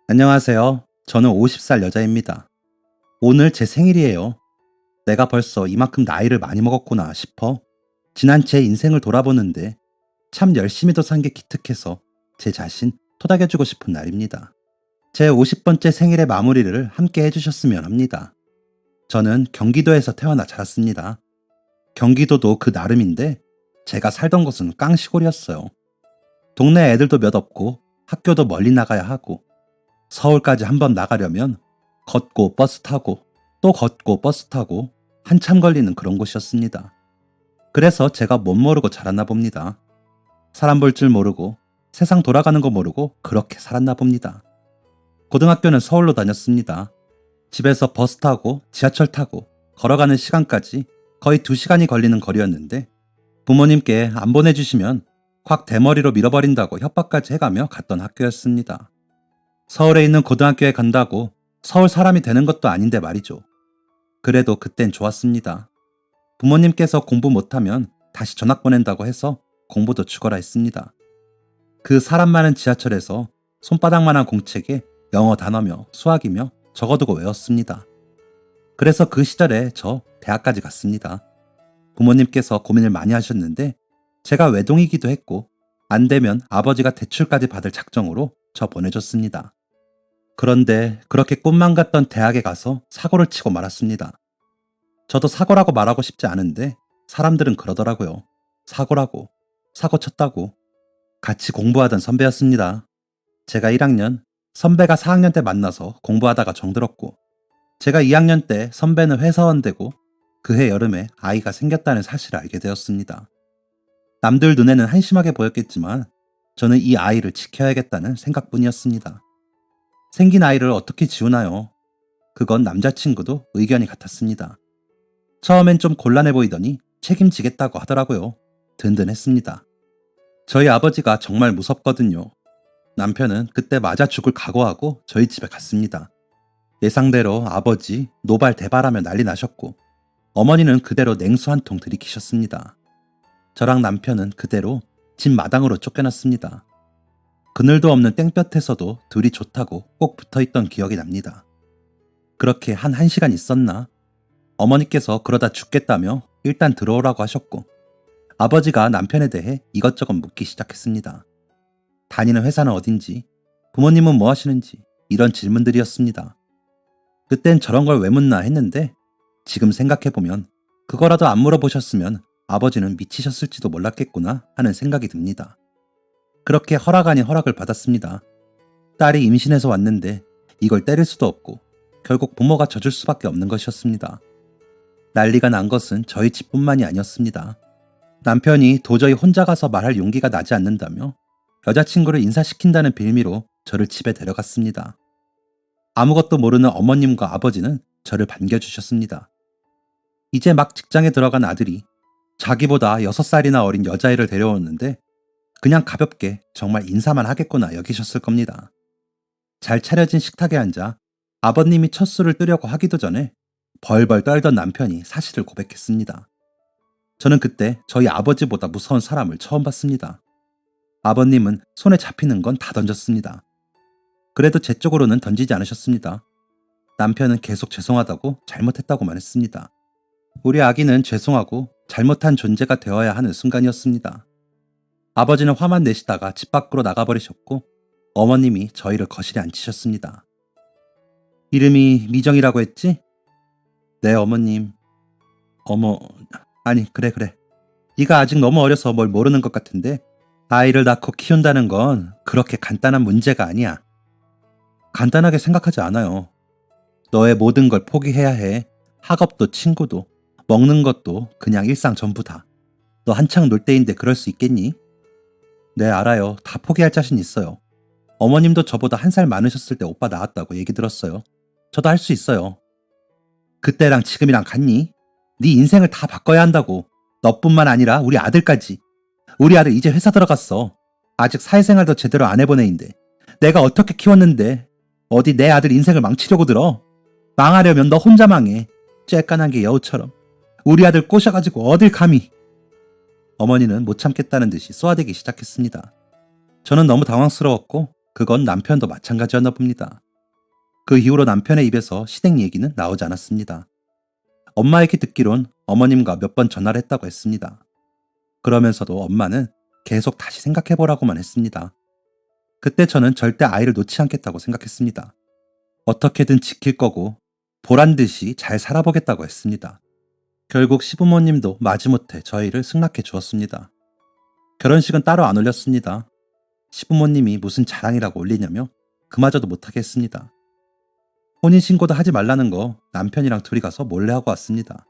안녕하세요. 저는 50살 여자입니다. 오늘 제 생일이에요. 내가 벌써 이만큼 나이를 많이 먹었구나 싶어 지난 제 인생을 돌아보는데 참 열심히도 산 게 기특해서 제 자신 토닥여주고 싶은 날입니다. 제 50번째 생일의 마무리를 함께 해주셨으면 합니다. 저는 경기도에서 태어나 자랐습니다. 경기도도 그 나름인데 제가 살던 곳은 깡시골이었어요. 동네 애들도 몇 없고 학교도 멀리 나가야 하고 서울까지 한번 나가려면 걷고 버스 타고 또 걷고 버스 타고 한참 걸리는 그런 곳이었습니다. 그래서 제가 못 모르고 자랐나 봅니다. 사람 볼 줄 모르고 세상 돌아가는 거 모르고 그렇게 살았나 봅니다. 고등학교는 서울로 다녔습니다. 집에서 버스 타고 지하철 타고 걸어가는 시간까지 거의 2시간이 걸리는 거리였는데 부모님께 안 보내주시면 확 대머리로 밀어버린다고 협박까지 해가며 갔던 학교였습니다. 서울에 있는 고등학교에 간다고 서울 사람이 되는 것도 아닌데 말이죠. 그래도 그땐 좋았습니다. 부모님께서 공부 못하면 다시 전학 보낸다고 해서 공부도 죽어라 했습니다. 그 사람 많은 지하철에서 손바닥만한 공책에 영어 단어며 수학이며 적어두고 외웠습니다. 그래서 그 시절에 저 대학까지 갔습니다. 부모님께서 고민을 많이 하셨는데 제가 외동이기도 했고 안 되면 아버지가 대출까지 받을 작정으로 저 보내줬습니다. 그런데 그렇게 꿈만 같던 대학에 가서 사고를 치고 말았습니다. 저도 사고라고 말하고 싶지 않은데 사람들은 그러더라고요. 사고라고, 사고 쳤다고. 같이 공부하던 선배였습니다. 제가 1학년, 선배가 4학년 때 만나서 공부하다가 정들었고 제가 2학년 때 선배는 회사원 되고 그해 여름에 아이가 생겼다는 사실을 알게 되었습니다. 남들 눈에는 한심하게 보였겠지만 저는 이 아이를 지켜야겠다는 생각뿐이었습니다. 생긴 아이를 어떻게 지우나요? 그건 남자친구도 의견이 같았습니다. 처음엔 좀 곤란해 보이더니 책임지겠다고 하더라고요. 든든했습니다. 저희 아버지가 정말 무섭거든요. 남편은 그때 맞아 죽을 각오하고 저희 집에 갔습니다. 예상대로 아버지 노발대발하며 난리 나셨고 어머니는 그대로 냉수 한 통 들이키셨습니다. 저랑 남편은 그대로 집 마당으로 쫓겨났습니다. 그늘도 없는 땡볕에서도 둘이 좋다고 꼭 붙어있던 기억이 납니다. 그렇게 한 1시간 있었나? 어머니께서 그러다 죽겠다며 일단 들어오라고 하셨고 아버지가 남편에 대해 이것저것 묻기 시작했습니다. 다니는 회사는 어딘지, 부모님은 뭐 하시는지 이런 질문들이었습니다. 그땐 저런 걸 왜 묻나 했는데 지금 생각해보면 그거라도 안 물어보셨으면 아버지는 미치셨을지도 몰랐겠구나 하는 생각이 듭니다. 그렇게 허락 아닌 허락을 받았습니다. 딸이 임신해서 왔는데 이걸 때릴 수도 없고 결국 부모가 져줄 수밖에 없는 것이었습니다. 난리가 난 것은 저희 집뿐만이 아니었습니다. 남편이 도저히 혼자 가서 말할 용기가 나지 않는다며 여자친구를 인사시킨다는 빌미로 저를 집에 데려갔습니다. 아무것도 모르는 어머님과 아버지는 저를 반겨주셨습니다. 이제 막 직장에 들어간 아들이 자기보다 6살이나 어린 여자애를 데려오는데 그냥 가볍게 정말 인사만 하겠구나 여기셨을 겁니다. 잘 차려진 식탁에 앉아 아버님이 첫 술을 뜨려고 하기도 전에 벌벌 떨던 남편이 사실을 고백했습니다. 저는 그때 저희 아버지보다 무서운 사람을 처음 봤습니다. 아버님은 손에 잡히는 건 다 던졌습니다. 그래도 제 쪽으로는 던지지 않으셨습니다. 남편은 계속 죄송하다고 잘못했다고만 했습니다. 우리 아기는 죄송하고 잘못한 존재가 되어야 하는 순간이었습니다. 아버지는 화만 내시다가 집 밖으로 나가버리셨고 어머님이 저희를 거실에 앉히셨습니다. 이름이 미정이라고 했지? 네 어머님. 어머, 아니 그래. 네가 아직 너무 어려서 뭘 모르는 것 같은데 아이를 낳고 키운다는 건 그렇게 간단한 문제가 아니야. 간단하게 생각하지 않아요. 너의 모든 걸 포기해야 해. 학업도 친구도 먹는 것도 그냥 일상 전부 다. 너 한창 놀 때인데 그럴 수 있겠니? 네 알아요. 다 포기할 자신 있어요. 어머님도 저보다 1살 많으셨을 때 오빠 낳았다고 얘기 들었어요. 저도 할 수 있어요. 그때랑 지금이랑 같니? 네 인생을 다 바꿔야 한다고. 너뿐만 아니라 우리 아들까지. 우리 아들 이제 회사 들어갔어. 아직 사회생활도 제대로 안 해본 애인데 내가 어떻게 키웠는데 어디 내 아들 인생을 망치려고 들어. 망하려면 너 혼자 망해. 쬐깐한 게 여우처럼. 우리 아들 꼬셔가지고 어딜 감히. 어머니는 못 참겠다는 듯이 쏘아대기 시작했습니다. 저는 너무 당황스러웠고 그건 남편도 마찬가지였나 봅니다. 그 이후로 남편의 입에서 시댁 얘기는 나오지 않았습니다. 엄마에게 듣기론 어머님과 몇 번 전화를 했다고 했습니다. 그러면서도 엄마는 계속 다시 생각해보라고만 했습니다. 그때 저는 절대 아이를 놓지 않겠다고 생각했습니다. 어떻게든 지킬 거고 보란 듯이 잘 살아보겠다고 했습니다. 결국 시부모님도 마지못해 저희를 승낙해 주었습니다. 결혼식은 따로 안 올렸습니다. 시부모님이 무슨 자랑이라고 올리냐며 그마저도 못하게 했습니다. 혼인신고도 하지 말라는 거 남편이랑 둘이 가서 몰래 하고 왔습니다.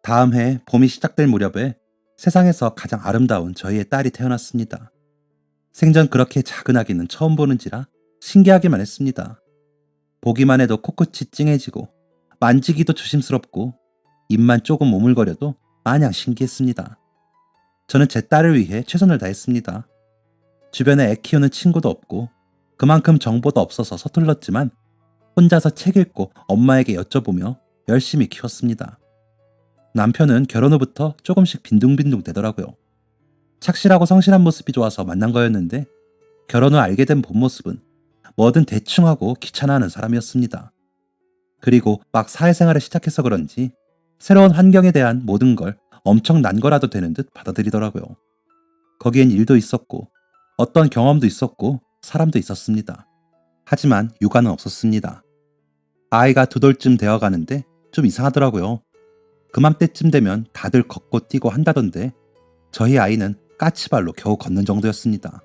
다음 해 봄이 시작될 무렵에 세상에서 가장 아름다운 저희의 딸이 태어났습니다. 생전 그렇게 작은 아기는 처음 보는지라 신기하기만 했습니다. 보기만 해도 코끝이 찡해지고 만지기도 조심스럽고 입만 조금 오물거려도 마냥 신기했습니다. 저는 제 딸을 위해 최선을 다했습니다. 주변에 애 키우는 친구도 없고 그만큼 정보도 없어서 서툴렀지만 혼자서 책 읽고 엄마에게 여쭤보며 열심히 키웠습니다. 남편은 결혼 후부터 조금씩 빈둥빈둥 되더라고요. 착실하고 성실한 모습이 좋아서 만난 거였는데 결혼 후 알게 된 본 모습은 뭐든 대충 하고 귀찮아하는 사람이었습니다. 그리고 막 사회생활을 시작해서 그런지 새로운 환경에 대한 모든 걸 엄청 난 거라도 되는 듯 받아들이더라고요. 거기엔 일도 있었고 어떤 경험도 있었고 사람도 있었습니다. 하지만 육아는 없었습니다. 아이가 2돌쯤 되어가는데 좀 이상하더라고요. 그맘때쯤 되면 다들 걷고 뛰고 한다던데 저희 아이는 까치발로 겨우 걷는 정도였습니다.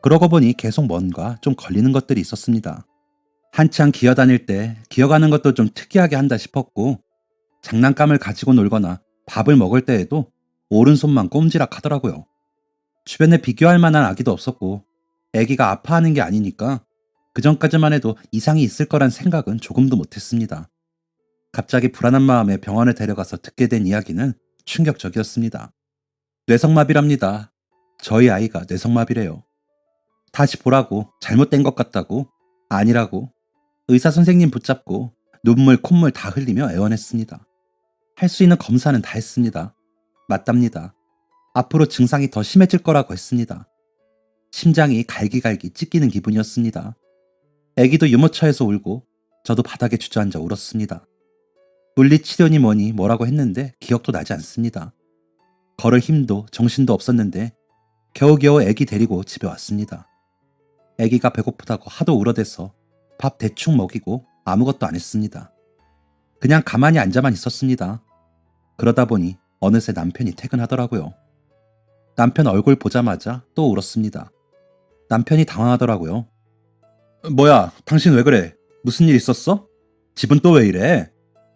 그러고 보니 계속 뭔가 좀 걸리는 것들이 있었습니다. 한창 기어다닐 때 기어가는 것도 좀 특이하게 한다 싶었고 장난감을 가지고 놀거나 밥을 먹을 때에도 오른손만 꼼지락 하더라고요. 주변에 비교할 만한 아기도 없었고 아기가 아파하는 게 아니니까 그전까지만 해도 이상이 있을 거란 생각은 조금도 못했습니다. 갑자기 불안한 마음에 병원에 데려가서 듣게 된 이야기는 충격적이었습니다. 뇌성마비랍니다. 저희 아이가 뇌성마비래요. 다시 보라고 잘못된 것 같다고 아니라고 의사 선생님 붙잡고 눈물 콧물 다 흘리며 애원했습니다. 할 수 있는 검사는 다 했습니다. 맞답니다. 앞으로 증상이 더 심해질 거라고 했습니다. 심장이 갈기갈기 찢기는 기분이었습니다. 아기도 유모차에서 울고 저도 바닥에 주저앉아 울었습니다. 물리치료니 뭐니 뭐라고 했는데 기억도 나지 않습니다. 걸을 힘도 정신도 없었는데 겨우겨우 아기 데리고 집에 왔습니다. 아기가 배고프다고 하도 울어대서 밥 대충 먹이고 아무것도 안 했습니다. 그냥 가만히 앉아만 있었습니다. 그러다 보니 어느새 남편이 퇴근하더라고요. 남편 얼굴 보자마자 또 울었습니다. 남편이 당황하더라고요. 뭐야, 당신 왜 그래? 무슨 일 있었어? 집은 또 왜 이래?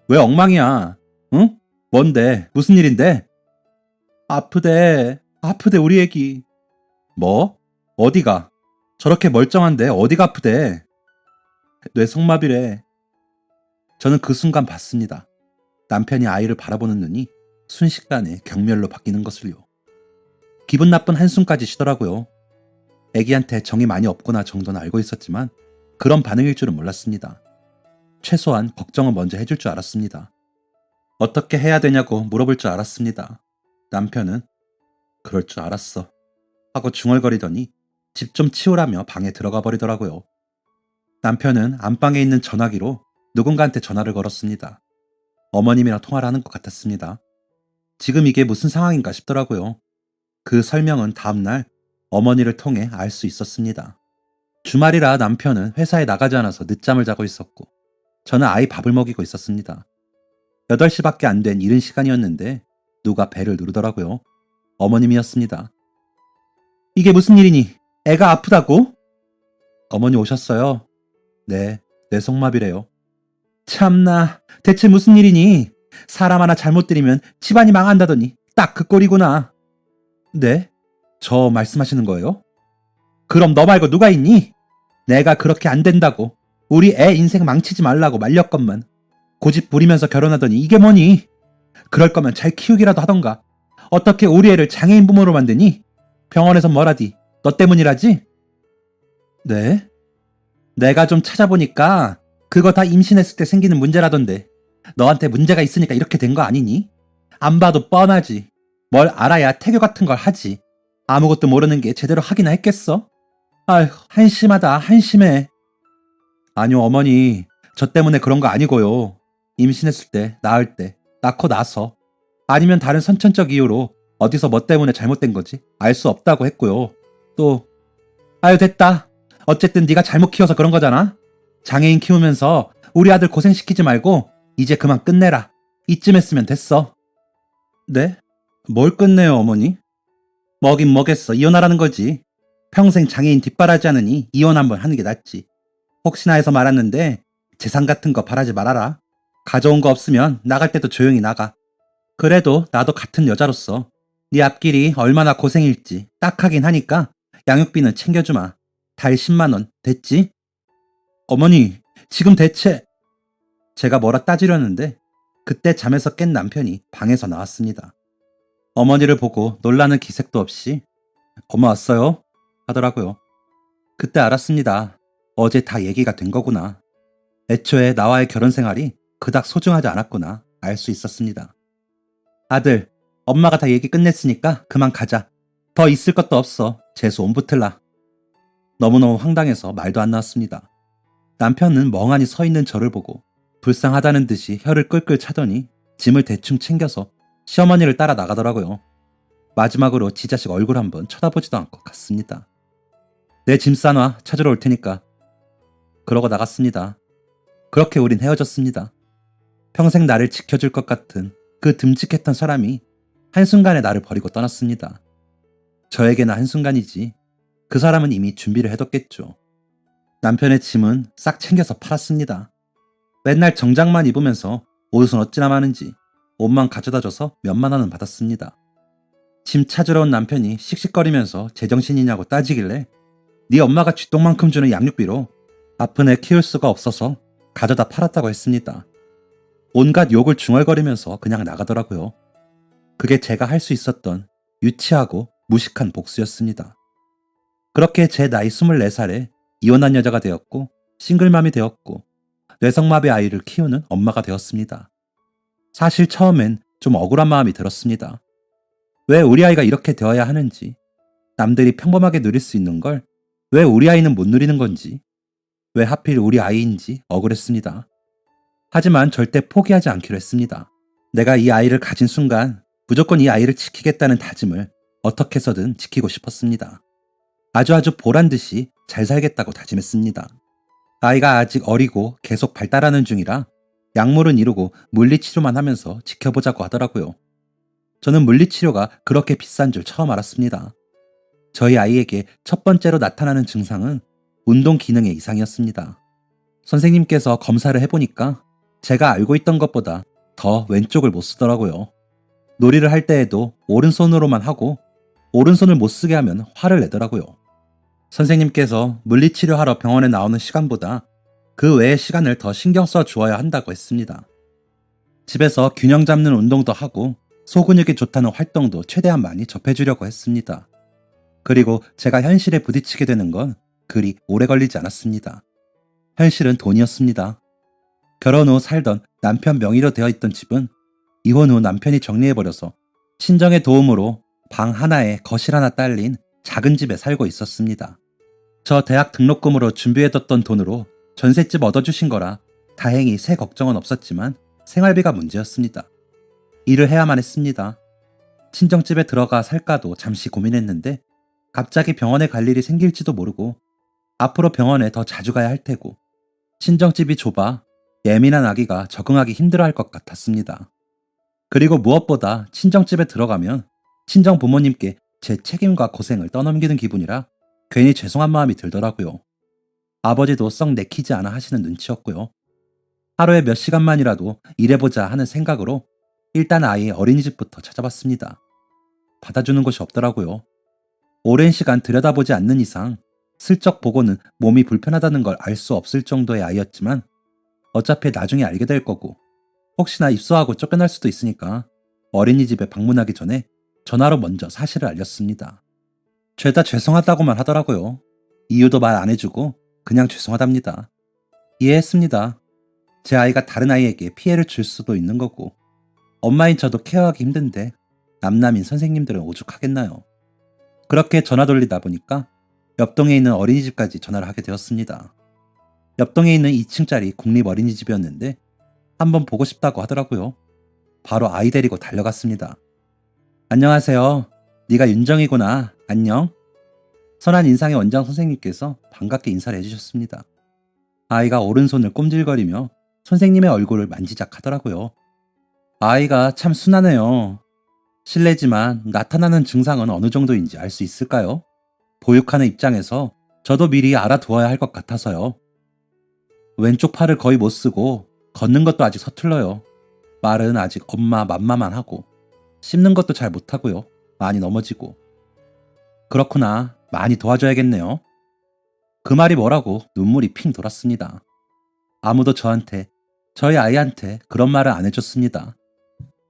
왜 엉망이야? 응? 뭔데? 무슨 일인데? 아프대 우리 애기. 뭐? 어디가? 저렇게 멀쩡한데 어디가 아프대? 뇌성마비래. 저는 그 순간 봤습니다. 남편이 아이를 바라보는 눈이 순식간에 경멸로 바뀌는 것을요. 기분 나쁜 한숨까지 쉬더라고요. 애기한테 정이 많이 없구나 정도는 알고 있었지만 그런 반응일 줄은 몰랐습니다. 최소한 걱정은 먼저 해줄 줄 알았습니다. 어떻게 해야 되냐고 물어볼 줄 알았습니다. 남편은 그럴 줄 알았어 하고 중얼거리더니 집 좀 치우라며 방에 들어가 버리더라고요. 남편은 안방에 있는 전화기로 누군가한테 전화를 걸었습니다. 어머님이랑 통화를 하는 것 같았습니다. 지금 이게 무슨 상황인가 싶더라고요. 그 설명은 다음날 어머니를 통해 알 수 있었습니다. 주말이라 남편은 회사에 나가지 않아서 늦잠을 자고 있었고 저는 아이 밥을 먹이고 있었습니다. 8시밖에 안 된 이른 시간이었는데 누가 배를 누르더라고요. 어머님이었습니다. 이게 무슨 일이니? 애가 아프다고? 어머니 오셨어요. 네, 뇌성마비래요. 참나, 대체 무슨 일이니? 사람 하나 잘못 들이면 집안이 망한다더니 딱 그 꼴이구나. 네? 저 말씀하시는 거예요? 그럼 너 말고 누가 있니? 내가 그렇게 안 된다고 우리 애 인생 망치지 말라고 말렸건만 고집 부리면서 결혼하더니 이게 뭐니? 그럴 거면 잘 키우기라도 하던가. 어떻게 우리 애를 장애인 부모로 만드니? 병원에서 뭐라디? 너 때문이라지? 네? 내가 좀 찾아보니까 그거 다 임신했을 때 생기는 문제라던데 너한테 문제가 있으니까 이렇게 된 거 아니니? 안 봐도 뻔하지. 뭘 알아야 태교 같은 걸 하지. 아무것도 모르는 게 제대로 하기나 했겠어? 아휴, 한심하다, 한심해. 아니요, 어머니. 저 때문에 그런 거 아니고요. 임신했을 때, 낳을 때, 낳고 나서. 아니면 다른 선천적 이유로 어디서 뭐 때문에 잘못된 거지? 알 수 없다고 했고요. 또, 아유, 됐다. 어쨌든 네가 잘못 키워서 그런 거잖아. 장애인 키우면서 우리 아들 고생시키지 말고 이제 그만 끝내라. 이쯤 했으면 됐어. 네? 뭘 끝내요, 어머니? 뭐긴 뭐겠어. 이혼하라는 거지. 평생 장애인 뒷바라지 하느니 이혼 한번 하는 게 낫지. 혹시나 해서 말았는데 재산 같은 거 바라지 말아라. 가져온 거 없으면 나갈 때도 조용히 나가. 그래도 나도 같은 여자로서 네 앞길이 얼마나 고생일지 딱하긴 하니까 양육비는 챙겨주마. 달 10만 원 됐지? 어머니, 지금 대체 제가 뭐라 따지려는데 그때 잠에서 깬 남편이 방에서 나왔습니다. 어머니를 보고 놀라는 기색도 없이 엄마 왔어요? 하더라고요. 그때 알았습니다. 어제 다 얘기가 된 거구나. 애초에 나와의 결혼 생활이 그닥 소중하지 않았구나 알 수 있었습니다. 아들, 엄마가 다 얘기 끝냈으니까 그만 가자. 더 있을 것도 없어. 재수 온 붙을라. 너무너무 황당해서 말도 안 나왔습니다. 남편은 멍하니 서 있는 저를 보고 불쌍하다는 듯이 혀를 끌끌 차더니 짐을 대충 챙겨서 시어머니를 따라 나가더라고요. 마지막으로 지 자식 얼굴 한번 쳐다보지도 않고 갔습니다. 내 짐 싸놔 찾으러 올 테니까. 그러고 나갔습니다. 그렇게 우린 헤어졌습니다. 평생 나를 지켜줄 것 같은 그 듬직했던 사람이 한순간에 나를 버리고 떠났습니다. 저에게는 한순간이지 그 사람은 이미 준비를 해뒀겠죠. 남편의 짐은 싹 챙겨서 팔았습니다. 맨날 정장만 입으면서 옷은 어찌나 많은지 옷만 가져다줘서 몇만 원은 받았습니다. 짐 찾으러 온 남편이 씩씩거리면서 제정신이냐고 따지길래 네 엄마가 쥐똥만큼 주는 양육비로 아픈 애 키울 수가 없어서 가져다 팔았다고 했습니다. 온갖 욕을 중얼거리면서 그냥 나가더라고요. 그게 제가 할 수 있었던 유치하고 무식한 복수였습니다. 그렇게 제 나이 24살에 이혼한 여자가 되었고 싱글맘이 되었고 뇌성마비 아이를 키우는 엄마가 되었습니다. 사실 처음엔 좀 억울한 마음이 들었습니다. 왜 우리 아이가 이렇게 되어야 하는지, 남들이 평범하게 누릴 수 있는 걸 왜 우리 아이는 못 누리는 건지, 왜 하필 우리 아이인지 억울했습니다. 하지만 절대 포기하지 않기로 했습니다. 내가 이 아이를 가진 순간 무조건 이 아이를 지키겠다는 다짐을 어떻게 해서든 지키고 싶었습니다. 아주 보란듯이 잘 살겠다고 다짐했습니다. 아이가 아직 어리고 계속 발달하는 중이라 약물은 이루고 물리치료만 하면서 지켜보자고 하더라고요. 저는 물리치료가 그렇게 비싼 줄 처음 알았습니다. 저희 아이에게 첫 번째로 나타나는 증상은 운동 기능의 이상이었습니다. 선생님께서 검사를 해보니까 제가 알고 있던 것보다 더 왼쪽을 못 쓰더라고요. 놀이를 할 때에도 오른손으로만 하고 오른손을 못 쓰게 하면 화를 내더라고요. 선생님께서 물리치료하러 병원에 나오는 시간보다 그 외의 시간을 더 신경 써 주어야 한다고 했습니다. 집에서 균형 잡는 운동도 하고 소근육에 좋다는 활동도 최대한 많이 접해주려고 했습니다. 그리고 제가 현실에 부딪히게 되는 건 그리 오래 걸리지 않았습니다. 현실은 돈이었습니다. 결혼 후 살던 남편 명의로 되어 있던 집은 이혼 후 남편이 정리해버려서 친정의 도움으로 방 하나에 거실 하나 딸린 작은 집에 살고 있었습니다. 저 대학 등록금으로 준비해뒀던 돈으로 전셋집 얻어주신 거라 다행히 새 걱정은 없었지만 생활비가 문제였습니다. 일을 해야만 했습니다. 친정집에 들어가 살까도 잠시 고민했는데 갑자기 병원에 갈 일이 생길지도 모르고 앞으로 병원에 더 자주 가야 할 테고 친정집이 좁아 예민한 아기가 적응하기 힘들어할 것 같았습니다. 그리고 무엇보다 친정집에 들어가면 친정 부모님께 제 책임과 고생을 떠넘기는 기분이라 괜히 죄송한 마음이 들더라고요. 아버지도 썩 내키지 않아 하시는 눈치였고요. 하루에 몇 시간만이라도 일해보자 하는 생각으로 일단 아이의 어린이집부터 찾아봤습니다. 받아주는 곳이 없더라고요. 오랜 시간 들여다보지 않는 이상 슬쩍 보고는 몸이 불편하다는 걸 알 수 없을 정도의 아이였지만 어차피 나중에 알게 될 거고 혹시나 입소하고 쫓겨날 수도 있으니까 어린이집에 방문하기 전에 전화로 먼저 사실을 알렸습니다. 죄다 죄송하다고만 하더라고요. 이유도 말 안 해주고 그냥 죄송하답니다. 이해했습니다. 제 아이가 다른 아이에게 피해를 줄 수도 있는 거고 엄마인 저도 케어하기 힘든데 남남인 선생님들은 오죽하겠나요. 그렇게 전화 돌리다 보니까 옆동에 있는 어린이집까지 전화를 하게 되었습니다. 옆동에 있는 2층짜리 국립어린이집이었는데 한번 보고 싶다고 하더라고요. 바로 아이 데리고 달려갔습니다. 안녕하세요. 네가 윤정이구나. 안녕. 선한 인상의 원장 선생님께서 반갑게 인사를 해주셨습니다. 아이가 오른손을 꼼질거리며 선생님의 얼굴을 만지작 하더라고요. 아이가 참 순하네요. 실례지만 나타나는 증상은 어느 정도인지 알 수 있을까요? 보육하는 입장에서 저도 미리 알아두어야 할 것 같아서요. 왼쪽 팔을 거의 못 쓰고 걷는 것도 아직 서툴러요. 말은 아직 엄마 맘마만 하고 씹는 것도 잘 못하고요. 많이 넘어지고. 그렇구나. 많이 도와줘야겠네요. 그 말이 뭐라고 눈물이 핑 돌았습니다. 아무도 저희 아이한테 그런 말을 안 해줬습니다.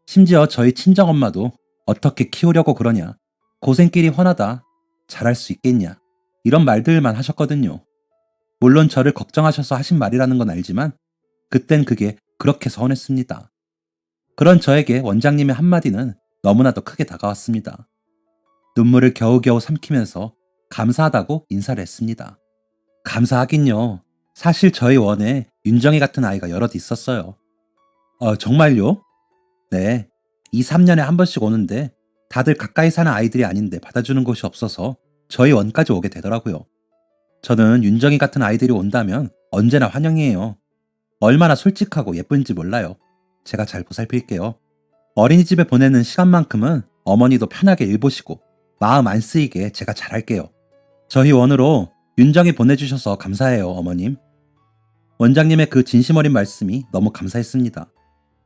심지어 저희 친정엄마도 어떻게 키우려고 그러냐. 고생길이 훤하다. 잘할 수 있겠냐. 이런 말들만 하셨거든요. 물론 저를 걱정하셔서 하신 말이라는 건 알지만 그땐 그게 그렇게 서운했습니다. 그런 저에게 원장님의 한마디는 너무나도 크게 다가왔습니다. 눈물을 겨우겨우 삼키면서 감사하다고 인사를 했습니다. 감사하긴요. 사실 저희 원에 윤정이 같은 아이가 여럿 있었어요. 정말요? 네. 2, 3년에 한 번씩 오는데 다들 가까이 사는 아이들이 아닌데 받아주는 곳이 없어서 저희 원까지 오게 되더라고요. 저는 윤정이 같은 아이들이 온다면 언제나 환영이에요. 얼마나 솔직하고 예쁜지 몰라요. 제가 잘 보살필게요. 어린이집에 보내는 시간만큼은 어머니도 편하게 일 보시고 마음 안 쓰이게 제가 잘할게요. 저희 원으로 윤정이 보내주셔서 감사해요, 어머님. 원장님의 그 진심 어린 말씀이 너무 감사했습니다.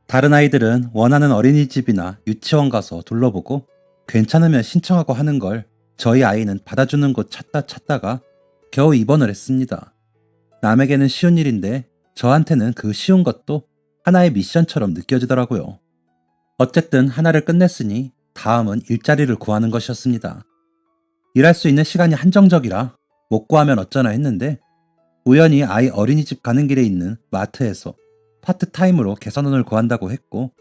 다른 아이들은 원하는 어린이집이나 유치원 가서 둘러보고 괜찮으면 신청하고 하는 걸 저희 아이는 받아주는 곳 찾다가 겨우 입원을 했습니다. 남에게는 쉬운 일인데 저한테는 그 쉬운 것도 하나의 미션처럼 느껴지더라고요. 어쨌든 하나를 끝냈으니 다음은 일자리를 구하는 것이었습니다. 일할 수 있는 시간이 한정적이라 못 구하면 어쩌나 했는데 우연히 아이 어린이집 가는 길에 있는 마트에서 파트타임으로 개선원을 구한다고 했고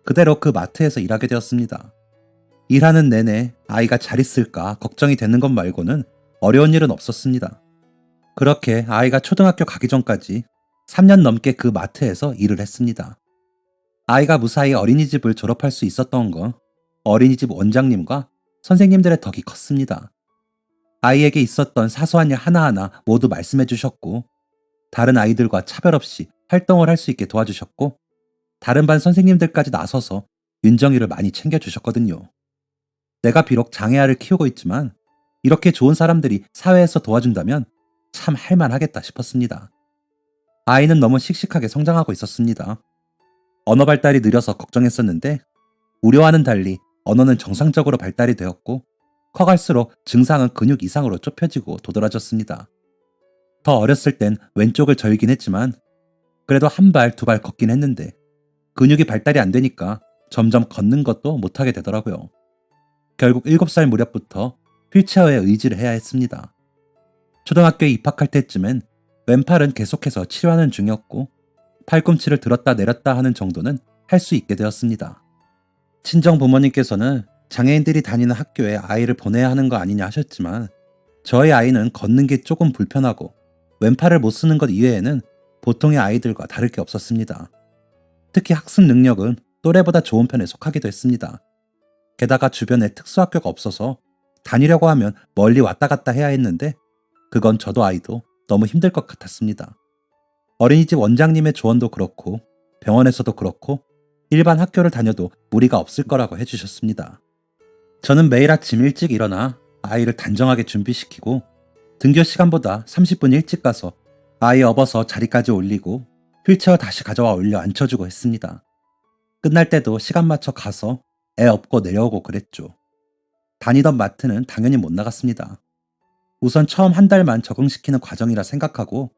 그대로 그 마트에서 일하게 되었습니다. 일하는 내내 아이가 잘 있을까 걱정이 되는 것 말고는 어려운 일은 없었습니다. 그렇게 아이가 초등학교 가기 전까지 3년 넘게 그 마트에서 일을 했습니다. 아이가 무사히 어린이집을 졸업할 수 있었던 건 어린이집 원장님과 선생님들의 덕이 컸습니다. 아이에게 있었던 사소한 일 하나하나 모두 말씀해 주셨고 다른 아이들과 차별 없이 활동을 할 수 있게 도와주셨고 다른 반 선생님들까지 나서서 윤정이를 많이 챙겨주셨거든요. 내가 비록 장애아를 키우고 있지만 이렇게 좋은 사람들이 사회에서 도와준다면 참 할만하겠다 싶었습니다. 아이는 너무 씩씩하게 성장하고 있었습니다. 언어 발달이 느려서 걱정했었는데 우려와는 달리 언어는 정상적으로 발달이 되었고 커갈수록 증상은 근육 이상으로 좁혀지고 도드라졌습니다. 더 어렸을 땐 왼쪽을 절긴 했지만 그래도 한 발, 두 발 걷긴 했는데 근육이 발달이 안 되니까 점점 걷는 것도 못하게 되더라고요. 결국 7살 무렵부터 휠체어에 의지를 해야 했습니다. 초등학교에 입학할 때쯤엔 왼팔은 계속해서 치료하는 중이었고 팔꿈치를 들었다 내렸다 하는 정도는 할 수 있게 되었습니다. 친정 부모님께서는 장애인들이 다니는 학교에 아이를 보내야 하는 거 아니냐 하셨지만 저희 아이는 걷는 게 조금 불편하고 왼팔을 못 쓰는 것 이외에는 보통의 아이들과 다를 게 없었습니다. 특히 학습 능력은 또래보다 좋은 편에 속하기도 했습니다. 게다가 주변에 특수학교가 없어서 다니려고 하면 멀리 왔다 갔다 해야 했는데 그건 저도 아이도 너무 힘들 것 같았습니다. 어린이집 원장님의 조언도 그렇고 병원에서도 그렇고 일반 학교를 다녀도 무리가 없을 거라고 해주셨습니다. 저는 매일 아침 일찍 일어나 아이를 단정하게 준비시키고 등교 시간보다 30분 일찍 가서 아이 업어서 자리까지 올리고 휠체어 다시 가져와 올려 앉혀주고 했습니다. 끝날 때도 시간 맞춰 가서 애 업고 내려오고 그랬죠. 다니던 마트는 당연히 못 나갔습니다. 우선 처음 한 달만 적응시키는 과정이라 생각하고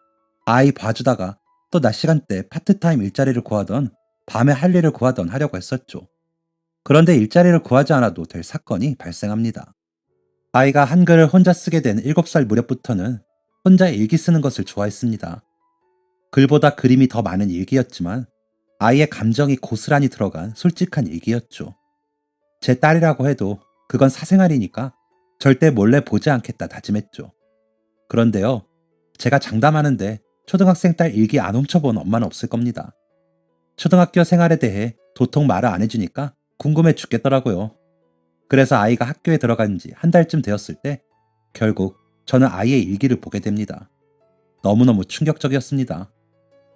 아이 봐주다가 또 낮 시간대 파트타임 일자리를 구하던 밤에 할 일을 구하던 하려고 했었죠. 그런데 일자리를 구하지 않아도 될 사건이 발생합니다. 아이가 한글을 혼자 쓰게 된 7살 무렵부터는 혼자 일기 쓰는 것을 좋아했습니다. 글보다 그림이 더 많은 일기였지만 아이의 감정이 고스란히 들어간 솔직한 일기였죠. 제 딸이라고 해도 그건 사생활이니까 절대 몰래 보지 않겠다 다짐했죠. 그런데요, 제가 장담하는데 초등학생 딸 일기 안 훔쳐본 엄마는 없을 겁니다. 초등학교 생활에 대해 도통 말을 안 해주니까 궁금해 죽겠더라고요. 그래서 아이가 학교에 들어간 지 한 달쯤 되었을 때 결국 저는 아이의 일기를 보게 됩니다. 너무너무 충격적이었습니다.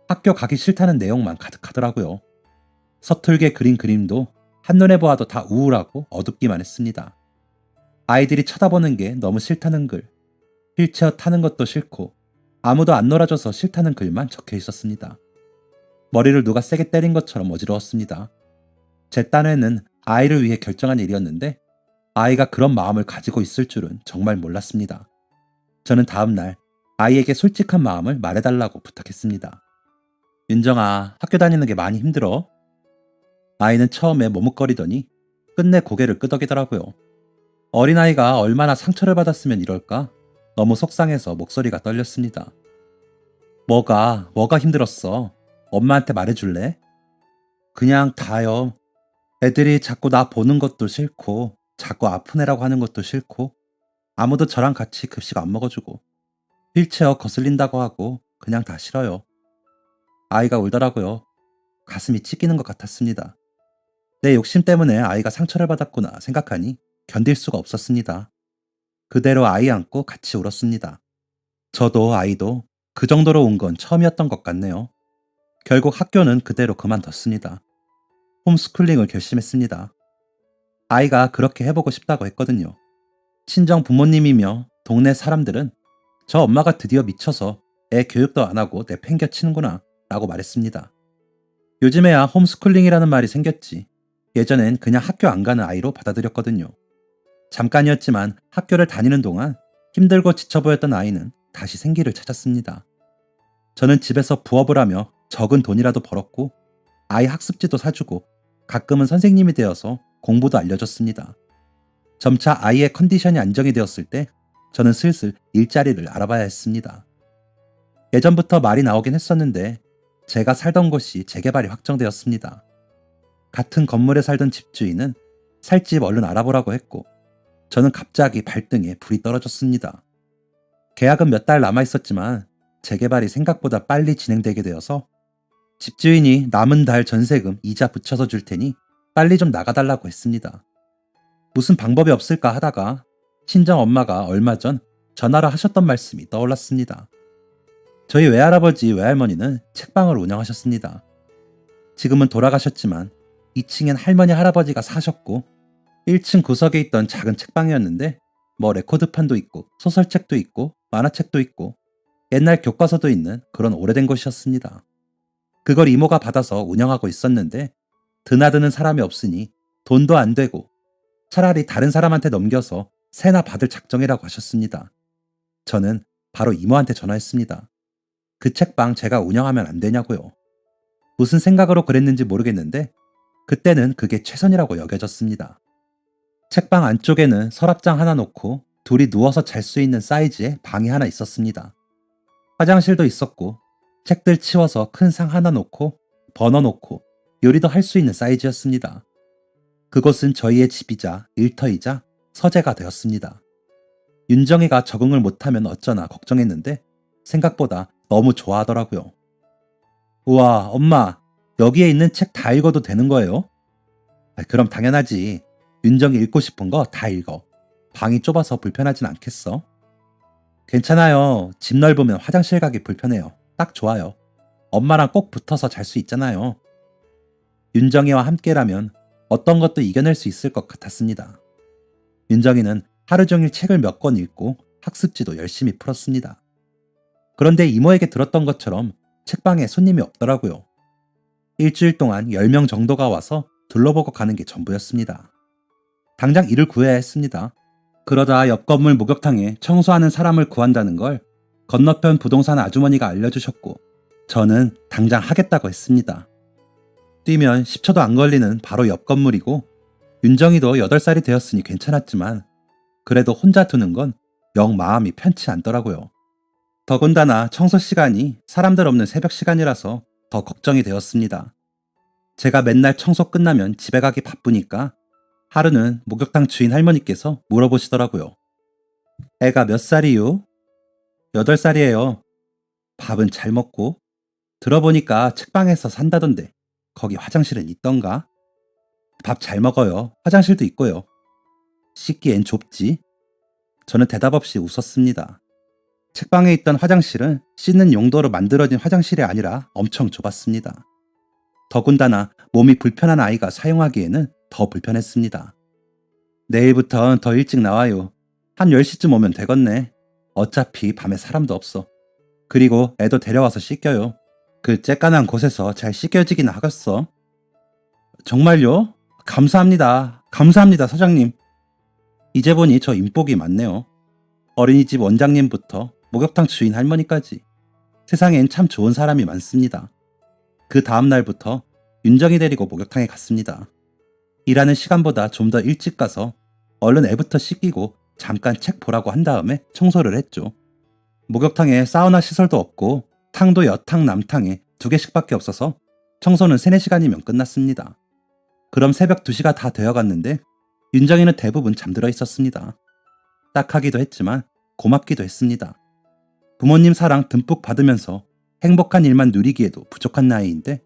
학교 가기 싫다는 내용만 가득하더라고요. 서툴게 그린 그림도 한눈에 보아도 다 우울하고 어둡기만 했습니다. 아이들이 쳐다보는 게 너무 싫다는 글, 휠체어 타는 것도 싫고 아무도 안 놀아줘서 싫다는 글만 적혀 있었습니다. 머리를 누가 세게 때린 것처럼 어지러웠습니다. 제 딴에는 아이를 위해 결정한 일이었는데 아이가 그런 마음을 가지고 있을 줄은 정말 몰랐습니다. 저는 다음날 아이에게 솔직한 마음을 말해달라고 부탁했습니다. 윤정아, 학교 다니는 게 많이 힘들어? 아이는 처음에 머뭇거리더니 끝내 고개를 끄덕이더라고요. 어린아이가 얼마나 상처를 받았으면 이럴까? 너무 속상해서 목소리가 떨렸습니다. 뭐가 힘들었어? 엄마한테 말해줄래? 그냥 다요. 애들이 자꾸 나 보는 것도 싫고, 자꾸 아픈 애라고 하는 것도 싫고, 아무도 저랑 같이 급식 안 먹어주고, 휠체어 거슬린다고 하고, 그냥 다 싫어요. 아이가 울더라고요. 가슴이 찢기는 것 같았습니다. 내 욕심 때문에 아이가 상처를 받았구나 생각하니 견딜 수가 없었습니다. 그대로 아이 안고 같이 울었습니다. 저도 아이도 그 정도로 운 건 처음이었던 것 같네요. 결국 학교는 그대로 그만뒀습니다. 홈스쿨링을 결심했습니다. 아이가 그렇게 해보고 싶다고 했거든요. 친정 부모님이며 동네 사람들은 저 엄마가 드디어 미쳐서 애 교육도 안 하고 내팽겨치는구나 라고 말했습니다. 요즘에야 홈스쿨링이라는 말이 생겼지. 예전엔 그냥 학교 안 가는 아이로 받아들였거든요. 잠깐이었지만 학교를 다니는 동안 힘들고 지쳐 보였던 아이는 다시 생기를 찾았습니다. 저는 집에서 부업을 하며 적은 돈이라도 벌었고 아이 학습지도 사주고 가끔은 선생님이 되어서 공부도 알려줬습니다. 점차 아이의 컨디션이 안정이 되었을 때 저는 슬슬 일자리를 알아봐야 했습니다. 예전부터 말이 나오긴 했었는데 제가 살던 곳이 재개발이 확정되었습니다. 같은 건물에 살던 집주인은 살 집 얼른 알아보라고 했고 저는 갑자기 발등에 불이 떨어졌습니다. 계약은 몇 달 남아 있었지만 재개발이 생각보다 빨리 진행되게 되어서 집주인이 남은 달 전세금 이자 붙여서 줄 테니 빨리 좀 나가달라고 했습니다. 무슨 방법이 없을까 하다가 친정 엄마가 얼마 전 전화를 하셨던 말씀이 떠올랐습니다. 저희 외할아버지 외할머니는 책방을 운영하셨습니다. 지금은 돌아가셨지만 2층엔 할머니 할아버지가 사셨고 1층 구석에 있던 작은 책방이었는데 뭐 레코드판도 있고 소설책도 있고 만화책도 있고 옛날 교과서도 있는 그런 오래된 곳이었습니다. 그걸 이모가 받아서 운영하고 있었는데 드나드는 사람이 없으니 돈도 안 되고 차라리 다른 사람한테 넘겨서 세나 받을 작정이라고 하셨습니다. 저는 바로 이모한테 전화했습니다. 그 책방 제가 운영하면 안 되냐고요. 무슨 생각으로 그랬는지 모르겠는데 그때는 그게 최선이라고 여겨졌습니다. 책방 안쪽에는 서랍장 하나 놓고 둘이 누워서 잘 수 있는 사이즈의 방이 하나 있었습니다. 화장실도 있었고 책들 치워서 큰 상 하나 놓고 버너 놓고 요리도 할 수 있는 사이즈였습니다. 그곳은 저희의 집이자 일터이자 서재가 되었습니다. 윤정이가 적응을 못하면 어쩌나 걱정했는데 생각보다 너무 좋아하더라고요. 우와, 엄마, 여기에 있는 책 다 읽어도 되는 거예요? 그럼 당연하지. 윤정이 읽고 싶은 거 다 읽어. 방이 좁아서 불편하진 않겠어? 괜찮아요. 집 넓으면 화장실 가기 불편해요. 딱 좋아요. 엄마랑 꼭 붙어서 잘 수 있잖아요. 윤정이와 함께라면 어떤 것도 이겨낼 수 있을 것 같았습니다. 윤정이는 하루 종일 책을 몇 권 읽고 학습지도 열심히 풀었습니다. 그런데 이모에게 들었던 것처럼 책방에 손님이 없더라고요. 일주일 동안 10명 정도가 와서 둘러보고 가는 게 전부였습니다. 당장 일을 구해야 했습니다. 그러다 옆 건물 목욕탕에 청소하는 사람을 구한다는 걸 건너편 부동산 아주머니가 알려주셨고 저는 당장 하겠다고 했습니다. 뛰면 10초도 안 걸리는 바로 옆 건물이고 윤정이도 8살이 되었으니 괜찮았지만 그래도 혼자 두는 건 영 마음이 편치 않더라고요. 더군다나 청소 시간이 사람들 없는 새벽 시간이라서 더 걱정이 되었습니다. 제가 맨날 청소 끝나면 집에 가기 바쁘니까 하루는 목욕탕 주인 할머니께서 물어보시더라고요. 애가 몇 살이요? 8살이에요. 밥은 잘 먹고, 들어보니까 책방에서 산다던데, 거기 화장실은 있던가? 밥 잘 먹어요. 화장실도 있고요. 씻기엔 좁지? 저는 대답 없이 웃었습니다. 책방에 있던 화장실은 씻는 용도로 만들어진 화장실이 아니라 엄청 좁았습니다. 더군다나 몸이 불편한 아이가 사용하기에는 더 불편했습니다. 내일부턴 더 일찍 나와요. 한 10시쯤 오면 되겠네. 어차피 밤에 사람도 없어. 그리고 애도 데려와서 씻겨요. 그 쬐깐한 곳에서 잘 씻겨지긴 하겠어. 정말요? 감사합니다. 감사합니다, 사장님. 이제 보니 저 인복이 많네요. 어린이집 원장님부터 목욕탕 주인 할머니까지. 세상엔 참 좋은 사람이 많습니다. 그 다음 날부터 윤정이 데리고 목욕탕에 갔습니다. 일하는 시간보다 좀 더 일찍 가서 얼른 애부터 씻기고 잠깐 책 보라고 한 다음에 청소를 했죠. 목욕탕에 사우나 시설도 없고 탕도 여탕 남탕에 2개씩밖에 없어서 청소는 3-4시간이면 끝났습니다. 그럼 새벽 2시가 다 되어갔는데 윤정이는 대부분 잠들어 있었습니다. 딱하기도 했지만 고맙기도 했습니다. 부모님 사랑 듬뿍 받으면서 행복한 일만 누리기에도 부족한 나이인데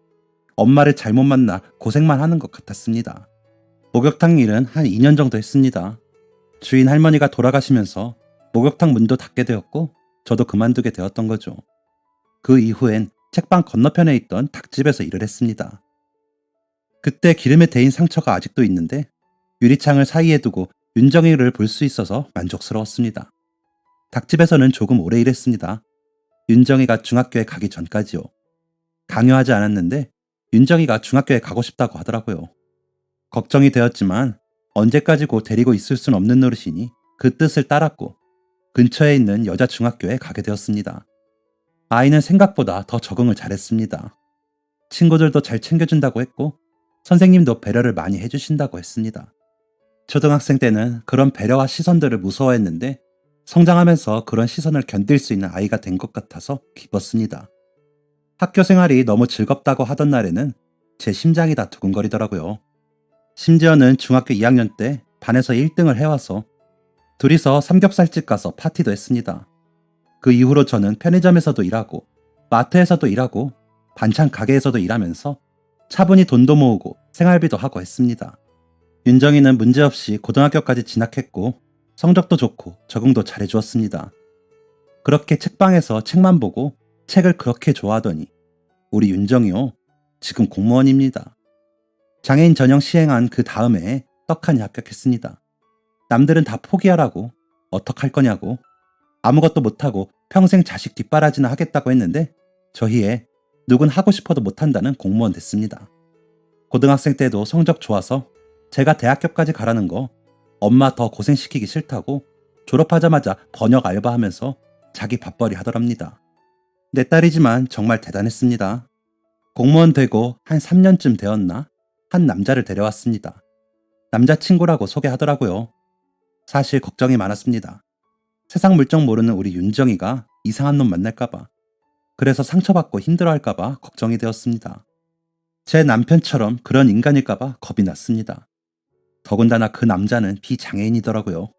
엄마를 잘못 만나 고생만 하는 것 같았습니다. 목욕탕 일은 한 2년 정도 했습니다. 주인 할머니가 돌아가시면서 목욕탕 문도 닫게 되었고 저도 그만두게 되었던 거죠. 그 이후엔 책방 건너편에 있던 닭집에서 일을 했습니다. 그때 기름에 데인 상처가 아직도 있는데 유리창을 사이에 두고 윤정이를 볼 수 있어서 만족스러웠습니다. 닭집에서는 조금 오래 일했습니다. 윤정이가 중학교에 가기 전까지요. 강요하지 않았는데 윤정이가 중학교에 가고 싶다고 하더라고요. 걱정이 되었지만 언제까지고 데리고 있을 순 없는 노릇이니 그 뜻을 따랐고 근처에 있는 여자 중학교에 가게 되었습니다. 아이는 생각보다 더 적응을 잘했습니다. 친구들도 잘 챙겨준다고 했고 선생님도 배려를 많이 해주신다고 했습니다. 초등학생 때는 그런 배려와 시선들을 무서워했는데 성장하면서 그런 시선을 견딜 수 있는 아이가 된 것 같아서 기뻤습니다. 학교 생활이 너무 즐겁다고 하던 날에는 제 심장이 다 두근거리더라고요. 심지어는 중학교 2학년 때 반에서 1등을 해와서 둘이서 삼겹살집 가서 파티도 했습니다. 그 이후로 저는 편의점에서도 일하고 마트에서도 일하고 반찬 가게에서도 일하면서 차분히 돈도 모으고 생활비도 하고 했습니다. 윤정이는 문제없이 고등학교까지 진학했고 성적도 좋고 적응도 잘해주었습니다. 그렇게 책방에서 책만 보고 책을 그렇게 좋아하더니 우리 윤정이요, 지금 공무원입니다. 장애인 전형 시행한 그 다음 해에 떡하니 합격했습니다. 남들은 다 포기하라고 어떡할 거냐고 아무것도 못하고 평생 자식 뒷바라지나 하겠다고 했는데 저희에 누군 하고 싶어도 못한다는 공무원 됐습니다. 고등학생 때도 성적 좋아서 제가 대학교까지 가라는 거 엄마 더 고생시키기 싫다고 졸업하자마자 번역 알바하면서 자기 밥벌이 하더랍니다. 내 딸이지만 정말 대단했습니다. 공무원 되고 한 3년쯤 되었나 한 남자를 데려왔습니다. 남자친구라고 소개하더라고요. 사실 걱정이 많았습니다. 세상 물정 모르는 우리 윤정이가 이상한 놈 만날까봐, 그래서 상처받고 힘들어할까봐 걱정이 되었습니다. 제 남편처럼 그런 인간일까봐 겁이 났습니다. 더군다나 그 남자는 비장애인이더라고요.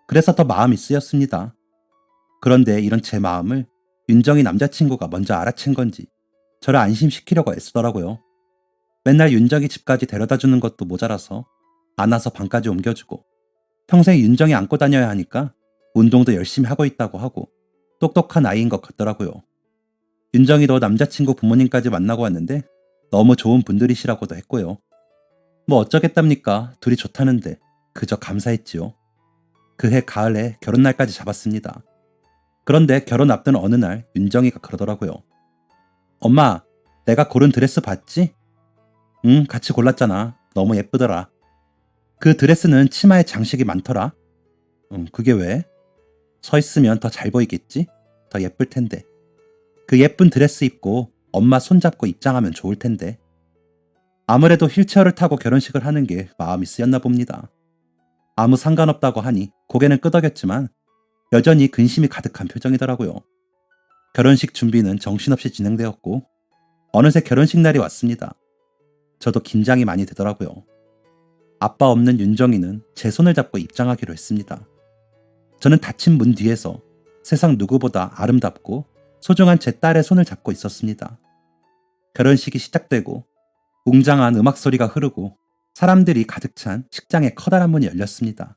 그래서 더 마음이 쓰였습니다. 그런데 이런 제 마음을 윤정이 남자친구가 먼저 알아챈 건지 저를 안심시키려고 애쓰더라고요. 맨날 윤정이 집까지 데려다 주는 것도 모자라서 안아서 방까지 옮겨주고 평생 윤정이 안고 다녀야 하니까 운동도 열심히 하고 있다고 하고 똑똑한 아이인 것 같더라고요. 윤정이도 남자친구 부모님까지 만나고 왔는데 너무 좋은 분들이시라고도 했고요. 뭐 어쩌겠답니까? 둘이 좋다는데 그저 감사했지요. 그해 가을에 결혼날까지 잡았습니다. 그런데 결혼 앞둔 어느 날 윤정이가 그러더라고요. 엄마, 내가 고른 드레스 봤지? 응, 같이 골랐잖아. 너무 예쁘더라. 그 드레스는 치마에 장식이 많더라. 그게 왜? 서 있으면 더 잘 보이겠지? 더 예쁠 텐데. 그 예쁜 드레스 입고 엄마 손잡고 입장하면 좋을 텐데. 아무래도 휠체어를 타고 결혼식을 하는 게 마음이 쓰였나 봅니다. 아무 상관없다고 하니 고개는 끄덕였지만 여전히 근심이 가득한 표정이더라고요. 결혼식 준비는 정신없이 진행되었고 어느새 결혼식 날이 왔습니다. 저도 긴장이 많이 되더라고요. 아빠 없는 윤정이는 제 손을 잡고 입장하기로 했습니다. 저는 닫힌 문 뒤에서 세상 누구보다 아름답고 소중한 제 딸의 손을 잡고 있었습니다. 결혼식이 시작되고 웅장한 음악 소리가 흐르고 사람들이 가득 찬 식장의 커다란 문이 열렸습니다.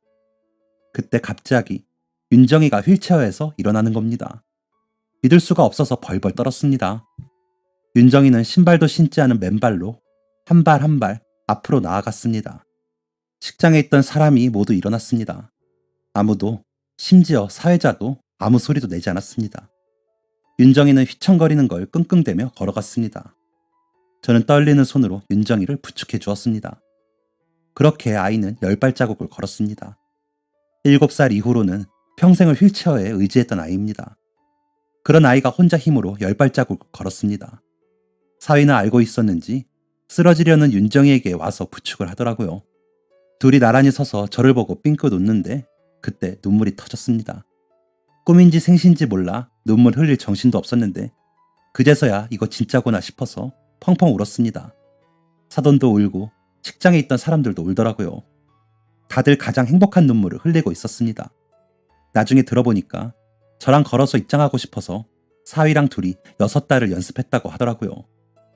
그때 갑자기 윤정이가 휠체어에서 일어나는 겁니다. 믿을 수가 없어서 벌벌 떨었습니다. 윤정이는 신발도 신지 않은 맨발로 한 발 한 발 앞으로 나아갔습니다. 식장에 있던 사람이 모두 일어났습니다. 아무도, 심지어 사회자도 아무 소리도 내지 않았습니다. 윤정이는 휘청거리는 걸 끙끙대며 걸어갔습니다. 저는 떨리는 손으로 윤정이를 부축해 주었습니다. 그렇게 아이는 10발자국을 걸었습니다. 7살 이후로는 평생을 휠체어에 의지했던 아이입니다. 그런 아이가 혼자 힘으로 10발자국을 걸었습니다. 사위는 알고 있었는지 쓰러지려는 윤정이에게 와서 부축을 하더라고요. 둘이 나란히 서서 저를 보고 삥긋 웃는데 그때 눈물이 터졌습니다. 꿈인지 생신지 몰라 눈물 흘릴 정신도 없었는데 그제서야 이거 진짜구나 싶어서 펑펑 울었습니다. 사돈도 울고 식장에 있던 사람들도 울더라고요. 다들 가장 행복한 눈물을 흘리고 있었습니다. 나중에 들어보니까 저랑 걸어서 입장하고 싶어서 사위랑 둘이 6달을 연습했다고 하더라고요.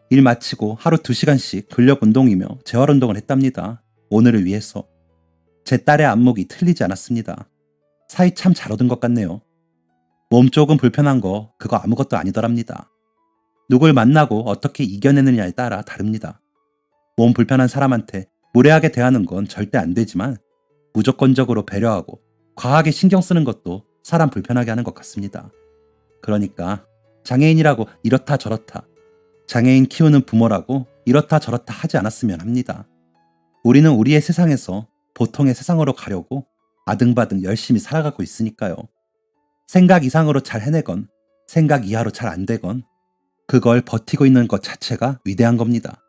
일 마치고 하루 2시간씩 근력 운동이며 재활 운동을 했답니다. 오늘을 위해서. 제 딸의 안목이 틀리지 않았습니다. 사위 참 잘 얻은 것 같네요. 몸 조금 불편한 거 그거 아무것도 아니더랍니다. 누굴 만나고 어떻게 이겨내느냐에 따라 다릅니다. 몸 불편한 사람한테 무례하게 대하는 건 절대 안 되지만 무조건적으로 배려하고 과하게 신경 쓰는 것도 사람 불편하게 하는 것 같습니다. 그러니까 장애인이라고 이렇다 저렇다, 장애인 키우는 부모라고 이렇다 저렇다 하지 않았으면 합니다. 우리는 우리의 세상에서 보통의 세상으로 가려고 아등바등 열심히 살아가고 있으니까요. 생각 이상으로 잘 해내건 생각 이하로 잘 안 되건 그걸 버티고 있는 것 자체가 위대한 겁니다.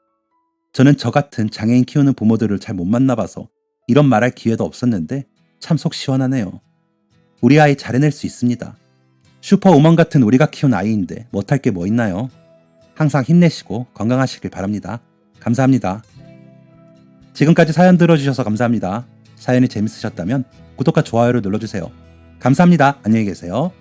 저는 저 같은 장애인 키우는 부모들을 잘 못 만나봐서 이런 말할 기회도 없었는데 참 속 시원하네요. 우리 아이 잘 해낼 수 있습니다. 슈퍼우먼 같은 우리가 키운 아이인데 못할 게 뭐 있나요? 항상 힘내시고 건강하시길 바랍니다. 감사합니다. 지금까지 사연 들어주셔서 감사합니다. 사연이 재밌으셨다면 구독과 좋아요를 눌러주세요. 감사합니다. 안녕히 계세요.